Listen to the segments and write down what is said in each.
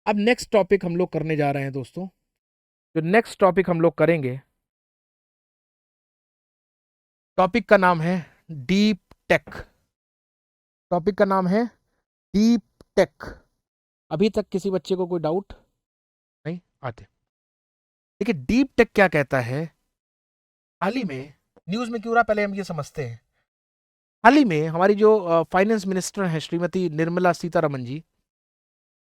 अब next topic हम लोग करने जा रहे हैं दोस्तों। जो नेक्स्ट टॉपिक हम लोग करेंगे, टॉपिक का नाम है डीप टेक। टॉपिक का नाम है डीप टेक। अभी तक किसी बच्चे को कोई डाउट नहीं आते? देखिए डीप टेक क्या कहता है। हाल ही में न्यूज में क्यों रहा, पहले हम ये समझते हैं। हाल ही में हमारी जो फाइनेंस मिनिस्टर हैं श्रीमती निर्मला सीतारमन जी,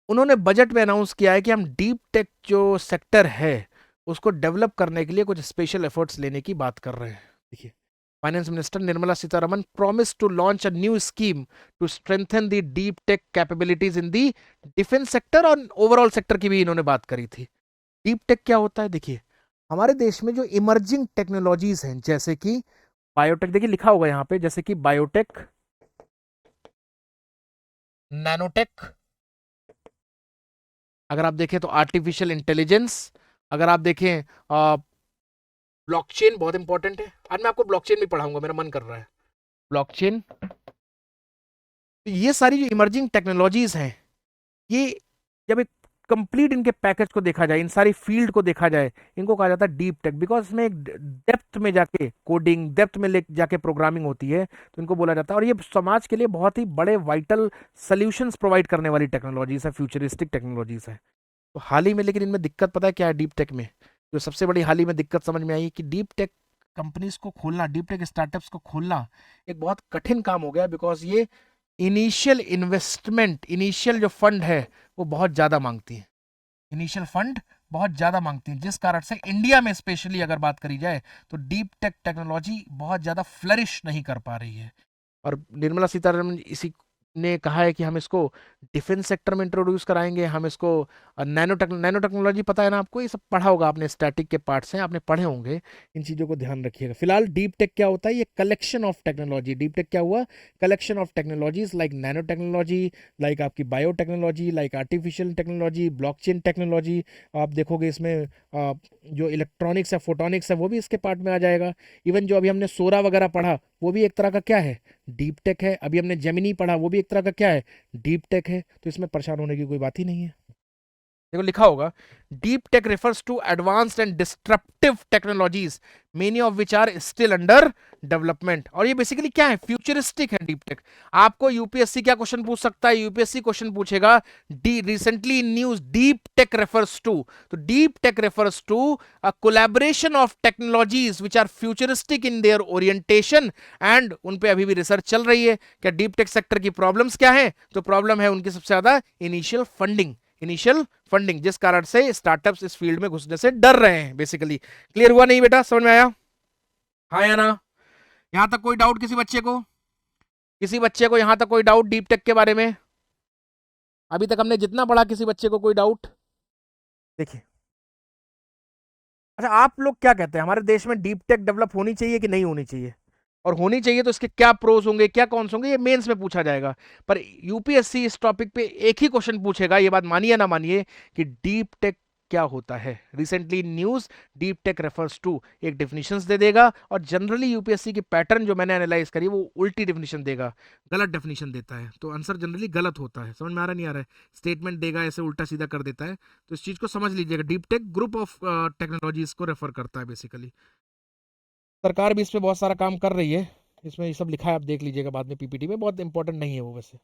उन्होंने बजट में अनाउंस किया है कि हम डीप टेक जो सेक्टर है उसको डेवलप करने के लिए कुछ स्पेशल एफर्ट्स लेने की बात कर रहे हैं। देखिए, finance minister Nirmala Sitharaman promise to launch a new scheme to strengthen the deep tech capabilities in the defence sector और ओवरऑल सेक्टर की भी इन्होंने बात करी थी। डीप टेक क्या होता है? देखिए, हमारे देश में जो इमर्जिंग टेक्नोलॉजीज हैं जैसे कि बायोटेक, देखिए लिखा होगा यहाँ पे, जैसे कि बायोटेक, नैनोटेक, अगर आप देखें तो आर्टिफिशियल इंटेलिजेंस, अगर आप देखें ब्लॉकचेन बहुत इंपॉर्टेंट है। आज मैं आपको ब्लॉकचेन भी पढ़ाऊंगा, मेरा मन कर रहा है। ब्लॉकचेन, तो ये सारी जो इमर्जिंग टेक्नोलॉजीज हैं, ये जब एक कंप्लीट इनके पैकेज को देखा जाए, इन सारी फील्ड को देखा जाए, इनको कहा जाता है डीप टेक। बिकॉज इसमें एक डेप्थ में जाके कोडिंग, डेप्थ में ले जाके प्रोग्रामिंग होती है, तो इनको बोला जाता है। और ये समाज के लिए बहुत ही बड़े वाइटल सॉल्यूशंस प्रोवाइड करने वाली टेक्नोलॉजीज है, फ्यूचरिस्टिक टेक्नोलॉजीज है। तो हाल ही में लेकिन इनमें दिक्कत पता है क्या है? डीप टेक में जो सबसे बड़ी हाल ही में दिक्कत समझ में आई कि डीप टेक कंपनीज को खोलना, डीप टेक स्टार्टअप्स को खोलना एक बहुत कठिन काम हो गया। बिकॉज ये इनिशियल इन्वेस्टमेंट, इनिशियल जो फंड है वो बहुत ज़्यादा मांगती है। इनिशियल फंड बहुत ज़्यादा मांगती है, जिस कारण से इंडिया में स्पेशली अगर बात करी जाए तो डीप टेक टेक्नोलॉजी बहुत ज़्यादा फ्लरिश नहीं कर पा रही है। और निर्मला सीतारमण इसी ने कहा है कि हम इसको डिफेंस सेक्टर में इंट्रोड्यूस कराएंगे, हम इसको नैनो टेक्नोलॉजी, पता है ना आपको, ये सब पढ़ा होगा आपने, स्टैटिक के पार्ट्स हैं आपने पढ़े होंगे। इन चीज़ों को ध्यान रखिएगा। फिलहाल डीप टेक क्या होता है? ये collection of technology. Deep tech क्या हुआ? Collection of technologies like nano technology, like आपकी bio technology, like artificial technology, blockchain technology. आप देखोगे इसमें जो इलेक्ट्रॉनिक्स है, फोटोनिक्स है, वो भी इसके पार्ट में आ जाएगा। इवन जो अभी हमने सोरा वगैरह पढ़ा, वो भी एक तरह का क्या है? डीप टेक है। अभी हमने जेमिनी पढ़ा, वो भी एक तरह का क्या है? डीप टेक है। तो इसमें परेशान होने की कोई बात ही नहीं है। देखो लिखा होगा, deep tech refers to advanced and disruptive technologies many of which are still under development. और ये बेसिकली क्या है? फ्यूचरिस्टिक है डीप टेक। आपको यूपीएससी क्या क्वेश्चन पूछ सकता है? यूपीएससी क्वेश्चन पूछेगा the recently in news deep tech refers to, तो deep tech refers to a collaboration of technologies which are futuristic in their orientation, and उन पे अभी भी रिसर्च चल रही है। क्या डीप टेक सेक्टर की प्रॉब्लम्स क्या है? तो प्रॉब्लम है उनकी सबसे ज्यादा इनिशियल फंडिंग, इनिशियल फंडिंग, जिस कारण से स्टार्टअप्स इस फील्ड में घुसने से डर रहे हैं बेसिकली। क्लियर हुआ नहीं बेटा? समझ में आया? हाँ या ना? यहां तक कोई डाउट किसी बच्चे को? किसी बच्चे को यहां तक कोई डाउट डीप टेक के बारे में? अभी तक हमने जितना पढ़ा, किसी बच्चे को कोई डाउट? देखिए, अच्छा आप लोग क्या कहते हैं, हमारे देश में डीप टेक डेवलप होनी चाहिए कि नहीं होनी चाहिए? और होनी चाहिए तो इसके क्या प्रोज होंगे, क्या कौन होंगे, ये मेंस में पूछा जाएगा। पर यूपीएससी इस टॉपिक पे एक ही क्वेश्चन पूछेगा, ये बात मानिए ना मानिए, कि डीप टेक क्या होता है। Recently news deep tech refers to एक डेफिनेशंस दे देगा, और जनरली यूपीएससी की पैटर्न जो मैंने एनालाइज करी वो उल्टी डेफिनेशन देगा, गलत डेफिनेशन देता है, तो आंसर जनरली गलत होता है। समझ में आ रहा नहीं आ रहा है? स्टेटमेंट देगा ऐसे उल्टा सीधा कर देता है, तो इस चीज को समझ लीजिएगा। Deep tech group of technologies को रेफर करता है बेसिकली। सरकार भी इस पे बहुत सारा काम कर रही है, इसमें ये सब लिखा है, आप देख लीजिएगा बाद में पीपीटी में, बहुत इंपॉर्टेंट नहीं है वो वैसे।